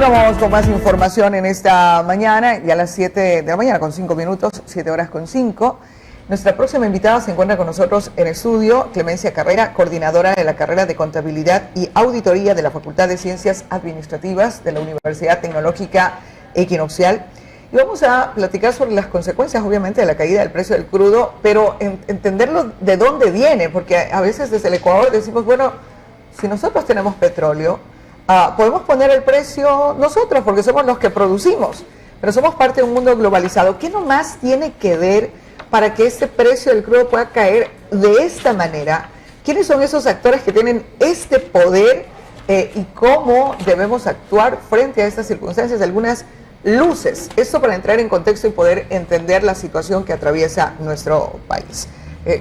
Continuamos con más información en esta mañana, ya a las 7 de la mañana con 5 minutos, 7 horas con 5. Nuestra próxima invitada se encuentra con nosotros en estudio, Clemencia Carrera, coordinadora de la carrera de Contabilidad y Auditoría de la Facultad de Ciencias Administrativas de la Universidad Tecnológica Equinoccial. Y vamos a platicar sobre las consecuencias, obviamente, de la caída del precio del crudo, pero entenderlo de dónde viene, porque a veces desde el Ecuador decimos, bueno, si nosotros tenemos petróleo, podemos poner el precio nosotros, porque somos los que producimos, pero somos parte de un mundo globalizado. ¿Qué nomás tiene que ver para que este precio del crudo pueda caer de esta manera? ¿Quiénes son esos actores que tienen este poder y cómo debemos actuar frente a estas circunstancias? Algunas luces, esto para entrar en contexto y poder entender la situación que atraviesa nuestro país.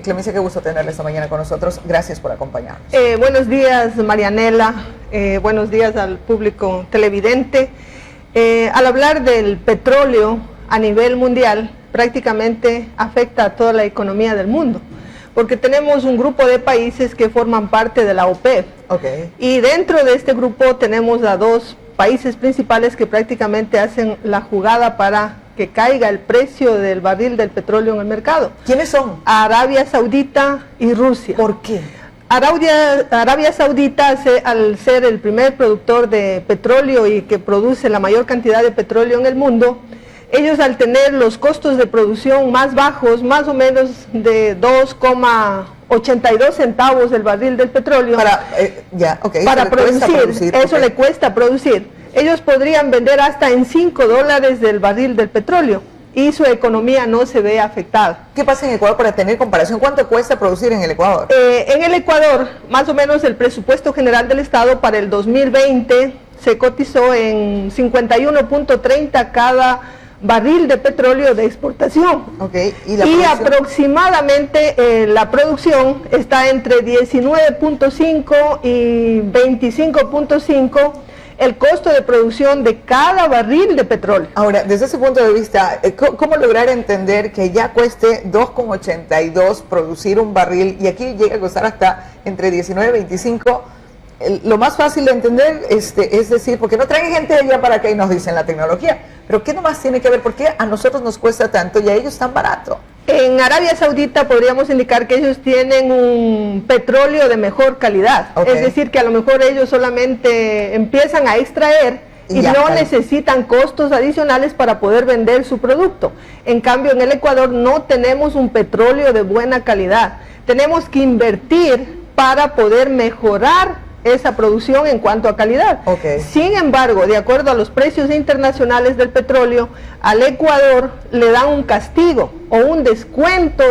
Clemencia, qué gusto tenerla esta mañana con nosotros. Gracias por acompañarnos. Buenos días, Marianela. Buenos días al público televidente. Al hablar del petróleo a nivel mundial, prácticamente afecta a toda la economía del mundo, porque tenemos un grupo de países que forman parte de la OPEP. Okay. Y dentro de este grupo tenemos a dos países principales que prácticamente hacen la jugada para que caiga el precio del barril del petróleo en el mercado. ¿Quiénes son? Arabia Saudita y Rusia. ¿Por qué? Arabia Saudita, al ser el primer productor de petróleo y que produce la mayor cantidad de petróleo en el mundo, ellos al tener los costos de producción más bajos, más o menos de 2,82 centavos el barril del petróleo, para producir, eso le cuesta producir. Ellos podrían vender hasta en $5 del barril del petróleo y su economía no se ve afectada. ¿Qué pasa en Ecuador para tener comparación? ¿Cuánto cuesta producir en el Ecuador? En el Ecuador, más o menos el presupuesto general del Estado para el 2020 se cotizó en 51.30 cada barril de petróleo de exportación. Okay. Y aproximadamente la producción está entre 19.5 y 25.5 el costo de producción de cada barril de petróleo. Ahora, desde ese punto de vista, ¿cómo lograr entender que ya cueste 2,82 producir un barril y aquí llega a costar hasta entre 19 y 25? Lo más fácil de entender es decir, porque no traen gente de allá para acá y nos dicen la tecnología, pero ¿qué nomás tiene que ver? ¿Por qué a nosotros nos cuesta tanto y a ellos tan barato? En Arabia Saudita podríamos indicar que ellos tienen un petróleo de mejor calidad, okay. Es decir, que a lo mejor ellos solamente empiezan a extraer y no necesitan costos adicionales para poder vender su producto. En cambio, en el Ecuador no tenemos un petróleo de buena calidad. Tenemos que invertir para poder mejorar esa producción en cuanto a calidad. Okay. Sin embargo, de acuerdo a los precios internacionales del petróleo, al Ecuador le dan un castigo o un descuento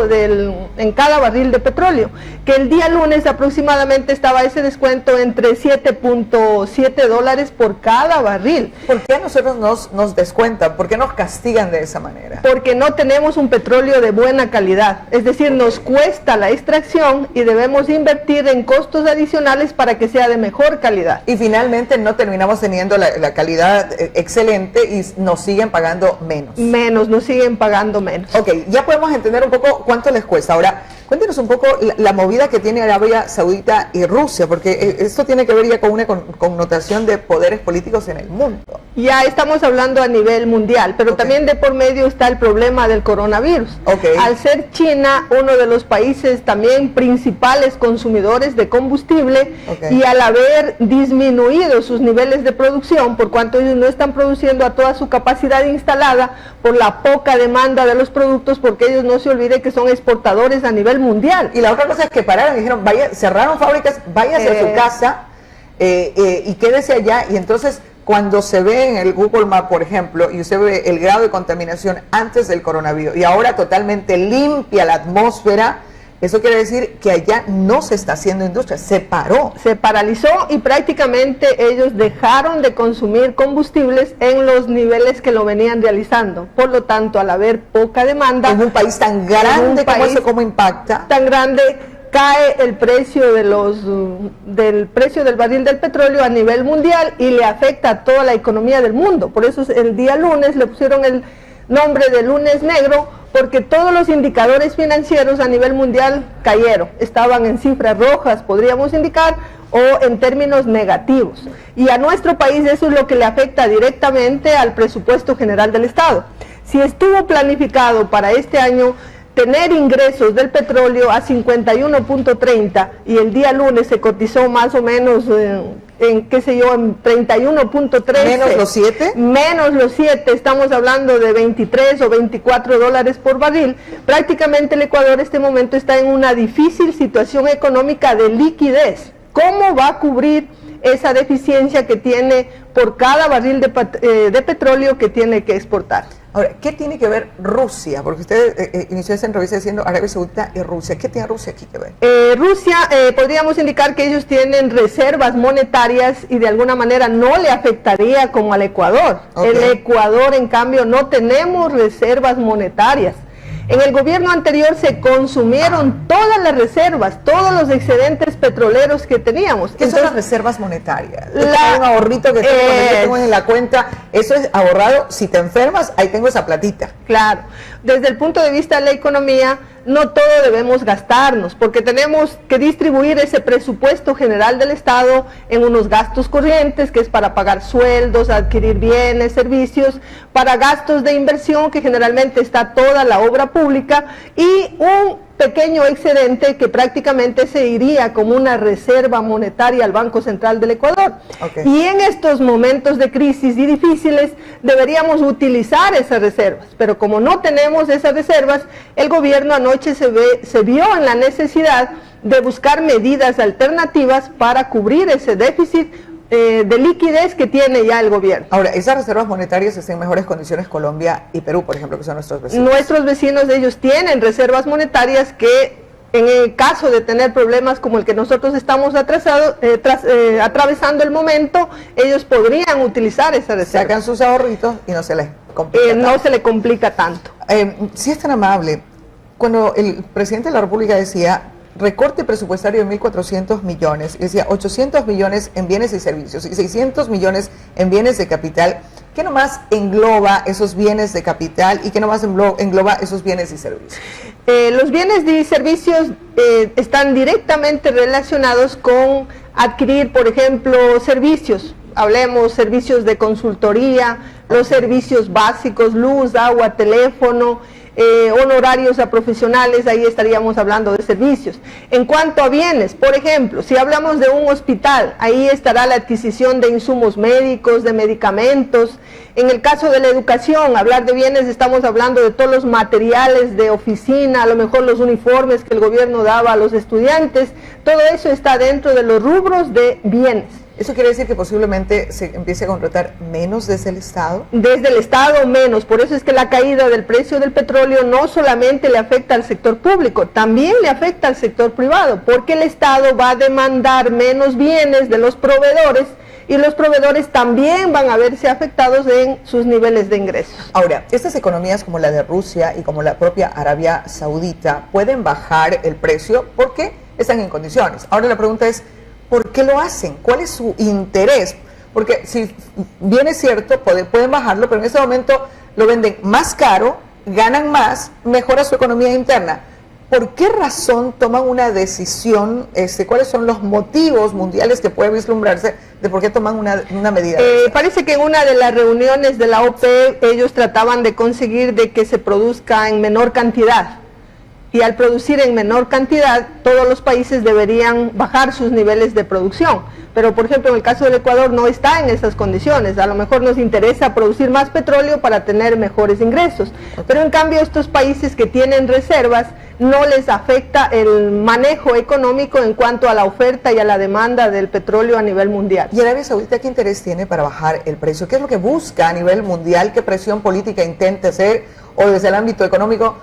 en cada barril de petróleo, que el día lunes aproximadamente estaba ese descuento entre $7.7 por cada barril. ¿Por qué a nosotros nos descuentan? ¿Por qué nos castigan de esa manera? Porque no tenemos un petróleo de buena calidad, es decir, nos cuesta la extracción y debemos invertir en costos adicionales para que sea de mejor calidad. Y finalmente no terminamos teniendo la calidad excelente y nos siguen pagando menos. Nos siguen pagando menos. Ok, ya podemos entender un poco cuánto les cuesta. Ahora, cuéntenos un poco la movida que tiene Arabia Saudita y Rusia, porque esto tiene que ver ya con una connotación de poderes políticos en el mundo. Ya estamos hablando a nivel mundial, pero también de por medio está el problema del coronavirus. Al ser China uno de los países también principales consumidores de combustible y al haber disminuido sus niveles de producción, por cuanto ellos no están produciendo a toda su capacidad instalada por la poca demanda de los productos, porque ellos no se olviden que son exportadores a nivel mundial. Y la otra cosa es que pararon y dijeron, cerraron fábricas, váyase a su casa y quédese allá. Y entonces, cuando se ve en el Google Maps, por ejemplo, y usted ve el grado de contaminación antes del coronavirus y ahora totalmente limpia la atmósfera, eso quiere decir que allá no se está haciendo industria, se paró. Se paralizó y prácticamente ellos dejaron de consumir combustibles en los niveles que lo venían realizando. Por lo tanto, al haber poca demanda... En un país tan grande, ¿cómo impacta? Tan grande, cae el precio del precio del barril del petróleo a nivel mundial y le afecta a toda la economía del mundo. Por eso el día lunes le pusieron el nombre de lunes negro, porque todos los indicadores financieros a nivel mundial cayeron, estaban en cifras rojas, podríamos indicar, o en términos negativos. Y a nuestro país eso es lo que le afecta directamente al presupuesto general del Estado. Si estuvo planificado para este año tener ingresos del petróleo a 51.30 y el día lunes se cotizó más o menos en 31.13. ¿Menos los 7? Menos los 7, estamos hablando de 23 o 24 dólares por barril. Prácticamente el Ecuador en este momento está en una difícil situación económica de liquidez. ¿Cómo va a cubrir esa deficiencia que tiene por cada barril de petróleo que tiene que exportar? Ahora, ¿qué tiene que ver Rusia? Porque usted inició esa entrevista diciendo Arabia Saudita y Rusia. ¿Qué tiene Rusia aquí que ver? Rusia, podríamos indicar que ellos tienen reservas monetarias y de alguna manera no le afectaría como al Ecuador. Okay. El Ecuador, en cambio, no tenemos reservas monetarias. En el gobierno anterior se consumieron todas las reservas, todos los excedentes petroleros que teníamos. ¿Qué son las reservas monetarias? Un ahorrito que tengo en la cuenta, eso es ahorrado, si te enfermas, ahí tengo esa platita. Claro, desde el punto de vista de la economía, no todo debemos gastarnos, porque tenemos que distribuir ese presupuesto general del Estado en unos gastos corrientes, que es para pagar sueldos, adquirir bienes, servicios, para gastos de inversión, que generalmente está toda la obra pública, y un pequeño excedente que prácticamente se iría como una reserva monetaria al Banco Central del Ecuador. Okay. Y en estos momentos de crisis y difíciles deberíamos utilizar esas reservas, pero como no tenemos esas reservas, el gobierno anoche se vio en la necesidad de buscar medidas alternativas para cubrir ese déficit de liquidez que tiene ya el gobierno. Ahora, esas reservas monetarias están en mejores condiciones Colombia y Perú, por ejemplo, que son nuestros vecinos. Nuestros vecinos, ellos tienen reservas monetarias que en el caso de tener problemas como el que nosotros estamos atravesando el momento, ellos podrían utilizar esa reserva. Sacan sus ahorritos y no se les complica no se le complica tanto. Si es tan amable, cuando el presidente de la República decía recorte presupuestario de 1.400 millones, y decía 800 millones en bienes y servicios y 600 millones en bienes de capital, ¿qué nomás engloba esos bienes de capital y qué nomás engloba esos bienes y servicios? Los bienes y servicios están directamente relacionados con adquirir, por ejemplo, servicios. Hablemos servicios de consultoría, los servicios básicos, luz, agua, teléfono, honorarios a profesionales, ahí estaríamos hablando de servicios. En cuanto a bienes, por ejemplo, si hablamos de un hospital, ahí estará la adquisición de insumos médicos, de medicamentos. En el caso de la educación, hablar de bienes, estamos hablando de todos los materiales de oficina, a lo mejor los uniformes que el gobierno daba a los estudiantes, todo eso está dentro de los rubros de bienes. ¿Eso quiere decir que posiblemente se empiece a contratar menos desde el Estado? Desde el Estado menos, por eso es que la caída del precio del petróleo no solamente le afecta al sector público, también le afecta al sector privado, porque el Estado va a demandar menos bienes de los proveedores y los proveedores también van a verse afectados en sus niveles de ingresos. Ahora, estas economías como la de Rusia y como la propia Arabia Saudita pueden bajar el precio porque están en condiciones. Ahora la pregunta es, ¿por qué lo hacen? ¿Cuál es su interés? Porque si bien es cierto, pueden bajarlo, pero en este momento lo venden más caro, ganan más, mejora su economía interna. ¿Por qué razón toman una decisión? ¿Cuáles son los motivos mundiales que puede vislumbrarse de por qué toman una medida? Parece que en una de las reuniones de la OPEP ellos trataban de conseguir de que se produzca en menor cantidad. Y al producir en menor cantidad, todos los países deberían bajar sus niveles de producción. Pero, por ejemplo, en el caso del Ecuador no está en esas condiciones. A lo mejor nos interesa producir más petróleo para tener mejores ingresos. Pero, en cambio, estos países que tienen reservas no les afecta el manejo económico en cuanto a la oferta y a la demanda del petróleo a nivel mundial. ¿Y Arabia Saudita qué interés tiene para bajar el precio? ¿Qué es lo que busca a nivel mundial? ¿Qué presión política intenta hacer? ¿O desde el ámbito económico?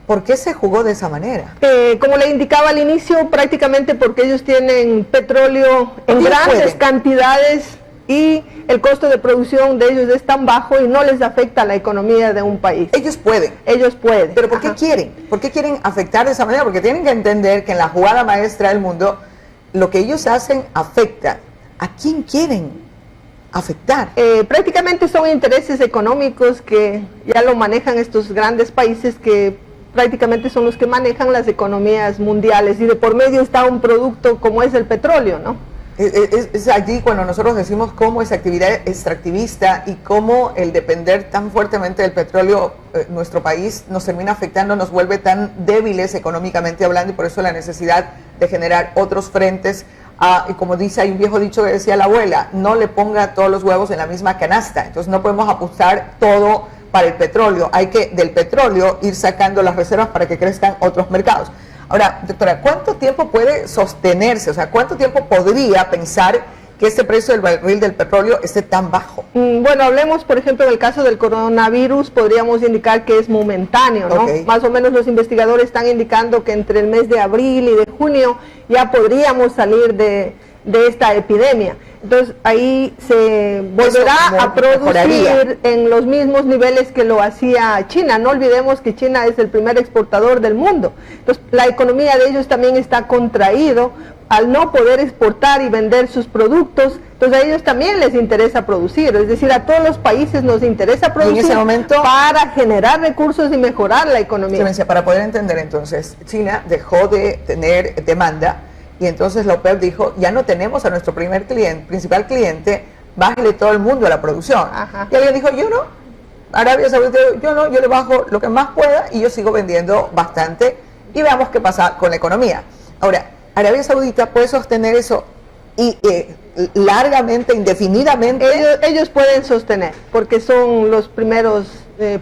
¿Por qué se jugó de esa manera? Como le indicaba al inicio, prácticamente porque ellos tienen petróleo en grandes cantidades y el costo de producción de ellos es tan bajo y no les afecta a la economía de un país. Ellos pueden. Ellos pueden. ¿Pero por qué quieren? ¿Por qué quieren afectar de esa manera? Porque tienen que entender que en la jugada maestra del mundo, lo que ellos hacen afecta. ¿A quién quieren afectar? Prácticamente son intereses económicos que ya lo manejan estos grandes países que prácticamente son los que manejan las economías mundiales y de por medio está un producto como es el petróleo, ¿no? Es allí cuando nosotros decimos cómo esa actividad extractivista y cómo el depender tan fuertemente del petróleo, nuestro país nos termina afectando, nos vuelve tan débiles económicamente hablando, y por eso la necesidad de generar otros frentes. Y como dice, hay un viejo dicho que decía la abuela, no le ponga todos los huevos en la misma canasta. Entonces no podemos apostar todo para el petróleo, hay que del petróleo ir sacando las reservas para que crezcan otros mercados. Ahora, doctora, ¿cuánto tiempo puede sostenerse? O sea, ¿cuánto tiempo podría pensar que este precio del barril del petróleo esté tan bajo? Bueno, hablemos, por ejemplo, del caso del coronavirus, podríamos indicar que es momentáneo, ¿no? Okay. Más o menos los investigadores están indicando que entre el mes de abril y de junio ya podríamos salir de esta epidemia. Entonces ahí se volverá a producir en los mismos niveles que lo hacía China. No olvidemos que China es el primer exportador del mundo. Entonces la economía de ellos también está contraído al no poder exportar y vender sus productos. Entonces a ellos también les interesa producir, es decir, a todos los países nos interesa producir en ese momento para generar recursos y mejorar la economía. Para poder entender entonces, China dejó de tener demanda, y entonces la OPEP dijo, ya no tenemos a nuestro principal cliente, bájale todo el mundo a la producción. Ajá. Y alguien dijo, yo no, Arabia Saudita, yo no, yo le bajo lo que más pueda y yo sigo vendiendo bastante y veamos qué pasa con la economía. Ahora, Arabia Saudita puede sostener eso y largamente, indefinidamente. Ellos pueden sostener, porque son los primeros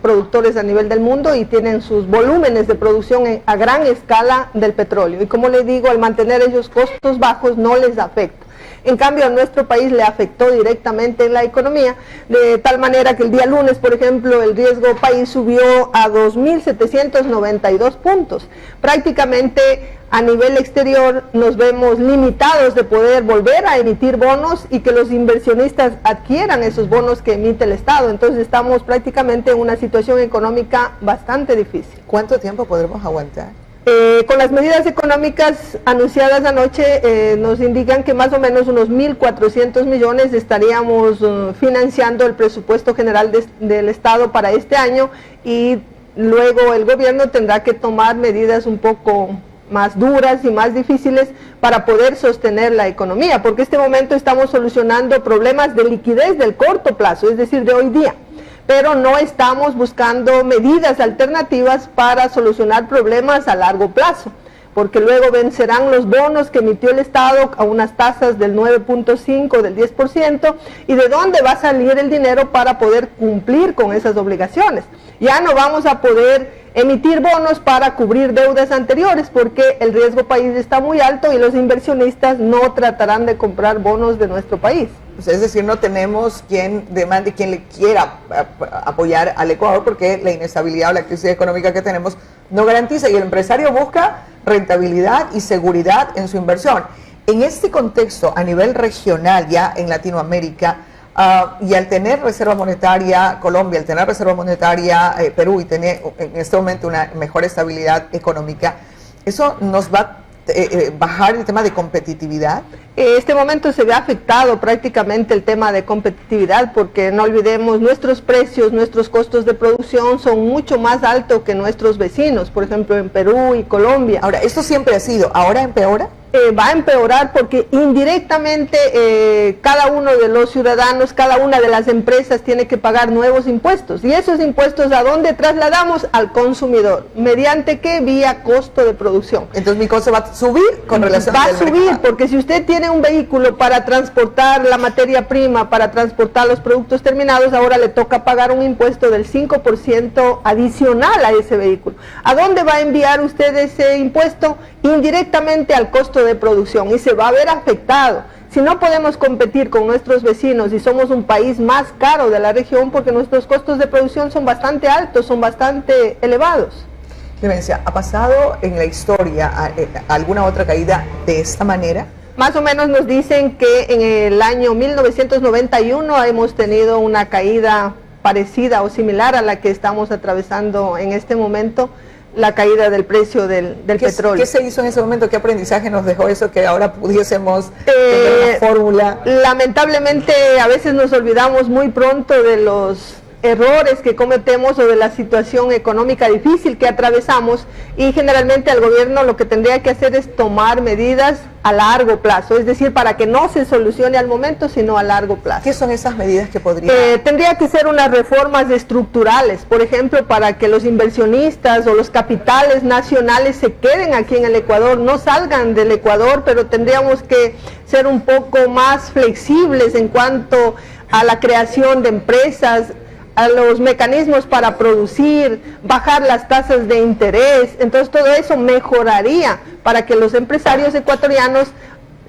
productores a nivel del mundo y tienen sus volúmenes de producción a gran escala del petróleo. Y como les digo, al mantener ellos costos bajos no les afecta. En cambio, a nuestro país le afectó directamente en la economía, de tal manera que el día lunes, por ejemplo, el riesgo país subió a 2.792 puntos. Prácticamente a nivel exterior nos vemos limitados de poder volver a emitir bonos y que los inversionistas adquieran esos bonos que emite el Estado. Entonces estamos prácticamente en una situación económica bastante difícil. ¿Cuánto tiempo podremos aguantar? Con las medidas económicas anunciadas anoche nos indican que más o menos unos 1.400 millones estaríamos financiando el presupuesto general del Estado para este año, y luego el gobierno tendrá que tomar medidas un poco más duras y más difíciles para poder sostener la economía, porque en este momento estamos solucionando problemas de liquidez del corto plazo, es decir, de hoy día, pero no estamos buscando medidas alternativas para solucionar problemas a largo plazo, porque luego vencerán los bonos que emitió el Estado a unas tasas del 9.5, del 10%, y de dónde va a salir el dinero para poder cumplir con esas obligaciones. Ya no vamos a poder emitir bonos para cubrir deudas anteriores, porque el riesgo país está muy alto y los inversionistas no tratarán de comprar bonos de nuestro país. Es decir, no tenemos quien demande, quien le quiera apoyar al Ecuador, porque la inestabilidad o la crisis económica que tenemos no garantiza, y el empresario busca rentabilidad y seguridad en su inversión. En este contexto, a nivel regional, ya en Latinoamérica, y al tener reserva monetaria Colombia, al tener reserva monetaria Perú, y tener en este momento una mejor estabilidad económica, ¿eso nos va a bajar el tema de competitividad? Este momento se ve afectado prácticamente el tema de competitividad, porque no olvidemos, nuestros precios, nuestros costos de producción son mucho más altos que nuestros vecinos, por ejemplo en Perú y Colombia. Ahora, esto siempre ha sido, ¿ahora empeora? Va a empeorar porque indirectamente cada uno de los ciudadanos, cada una de las empresas tiene que pagar nuevos impuestos, y esos impuestos ¿a dónde trasladamos? Al consumidor. ¿Mediante qué? Vía costo de producción. Entonces mi costo va a subir con relación a... Va a subir porque si usted tiene un vehículo para transportar la materia prima, para transportar los productos terminados, ahora le toca pagar un impuesto del 5% adicional a ese vehículo. ¿A dónde va a enviar usted ese impuesto? Indirectamente al costo de producción, y se va a ver afectado. Si no podemos competir con nuestros vecinos y somos un país más caro de la región, porque nuestros costos de producción son bastante altos, son bastante elevados. Clemencia, ¿ha pasado en la historia alguna otra caída de esta manera? Más o menos nos dicen que en el año 1991 hemos tenido una caída parecida o similar a la que estamos atravesando en este momento, la caída del precio del petróleo. ¿Qué se hizo en ese momento? ¿Qué aprendizaje nos dejó eso que ahora pudiésemos tener una fórmula? Lamentablemente a veces nos olvidamos muy pronto de los errores que cometemos o de la situación económica difícil que atravesamos, y generalmente el gobierno lo que tendría que hacer es tomar medidas a largo plazo, es decir, para que no se solucione al momento, sino a largo plazo. ¿Qué son esas medidas que podría? Tendría que ser unas reformas estructurales, por ejemplo, para que los inversionistas o los capitales nacionales se queden aquí en el Ecuador, no salgan del Ecuador, pero tendríamos que ser un poco más flexibles en cuanto a la creación de empresas, a los mecanismos para producir, bajar las tasas de interés. Entonces todo eso mejoraría para que los empresarios ecuatorianos,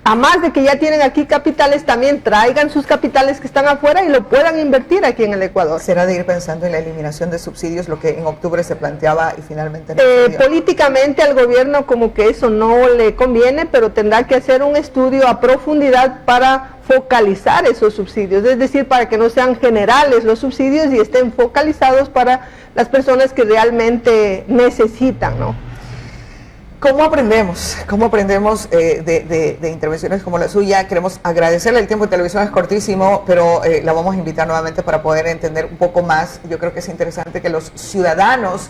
a más de que ya tienen aquí capitales, también traigan sus capitales que están afuera y lo puedan invertir aquí en el Ecuador. ¿Será de ir pensando en la eliminación de subsidios, lo que en octubre se planteaba y finalmente no políticamente al gobierno como que eso no le conviene, pero tendrá que hacer un estudio a profundidad para focalizar esos subsidios, es decir, para que no sean generales los subsidios y estén focalizados para las personas que realmente necesitan, ¿no? ¿Cómo aprendemos? ¿Cómo aprendemos de intervenciones como la suya? Queremos agradecerle, el tiempo de televisión es cortísimo, pero la vamos a invitar nuevamente para poder entender un poco más. Yo creo que es interesante que los ciudadanos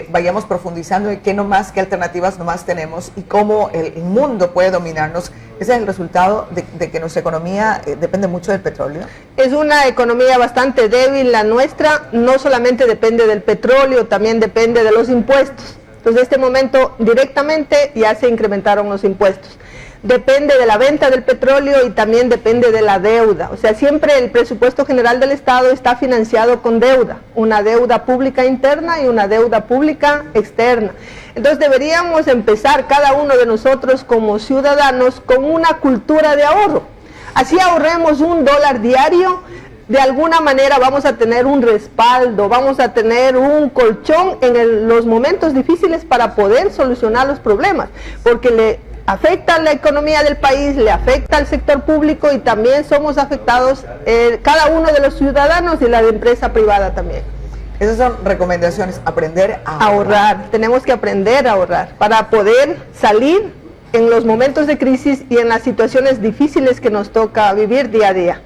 vayamos profundizando en qué alternativas nomás tenemos y cómo el mundo puede dominarnos. Ese es el resultado de que nuestra economía depende mucho del petróleo. Es una economía bastante débil la nuestra, no solamente depende del petróleo, también depende de los impuestos. Entonces, en este momento directamente ya se incrementaron los impuestos. Depende de la venta del petróleo y también depende de la deuda. O sea, siempre el presupuesto general del Estado está financiado con deuda, una deuda pública interna y una deuda pública externa. Entonces deberíamos empezar cada uno de nosotros como ciudadanos con una cultura de ahorro. Así ahorremos $1 diario, de alguna manera vamos a tener un respaldo, vamos a tener un colchón en los momentos difíciles para poder solucionar los problemas, porque le afecta a la economía del país, le afecta al sector público y también somos afectados cada uno de los ciudadanos y la empresa privada también. Esas son recomendaciones, aprender a ahorrar. Tenemos que aprender a ahorrar para poder salir en los momentos de crisis y en las situaciones difíciles que nos toca vivir día a día.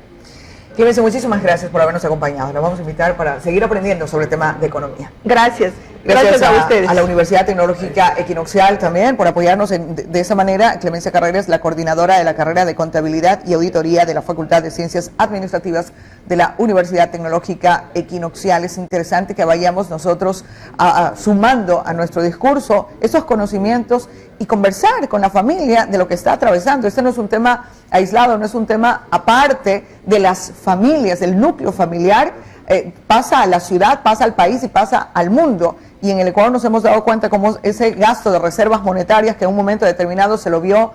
Clemencia, muchísimas gracias por habernos acompañado. La vamos a invitar para seguir aprendiendo sobre el tema de economía. Gracias. Gracias a ustedes. A la Universidad Tecnológica Equinoccial también por apoyarnos de esa manera. Clemencia Carrera es la coordinadora de la carrera de Contabilidad y Auditoría de la Facultad de Ciencias Administrativas de la Universidad Tecnológica Equinoccial. Es interesante que vayamos nosotros sumando a nuestro discurso esos conocimientos y conversar con la familia de lo que está atravesando. Este no es un tema aislado, no es un tema aparte de las familias, del núcleo familiar. Pasa a la ciudad, pasa al país y pasa al mundo. Y en el Ecuador nos hemos dado cuenta cómo ese gasto de reservas monetarias que en un momento determinado se lo vio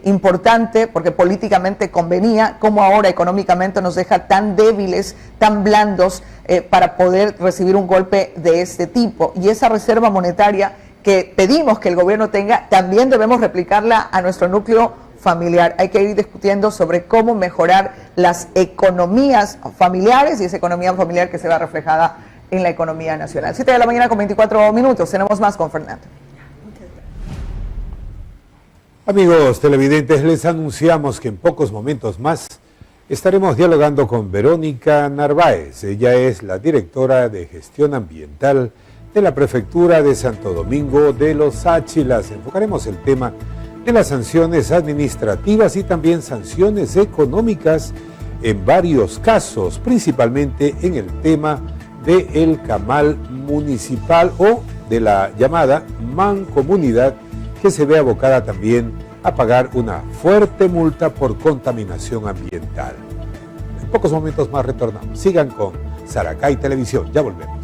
importante porque políticamente convenía, como ahora económicamente nos deja tan débiles, tan blandos para poder recibir un golpe de este tipo. Y esa reserva monetaria que pedimos que el gobierno tenga, también debemos replicarla a nuestro núcleo familiar. Hay que ir discutiendo sobre cómo mejorar las economías familiares y esa economía familiar que se va reflejada en la economía nacional. 7 de la mañana con 24 minutos. Tenemos más con Fernando. Amigos televidentes, les anunciamos que en pocos momentos más estaremos dialogando con Verónica Narváez. Ella es la directora de Gestión Ambiental de la Prefectura de Santo Domingo de los Áchilas. Enfocaremos el tema de las sanciones administrativas y también sanciones económicas en varios casos, principalmente en el tema del camal municipal o de la llamada mancomunidad, que se ve abocada también a pagar una fuerte multa por contaminación ambiental. En pocos momentos más retornamos. Sigan con Saracay Televisión. Ya volvemos.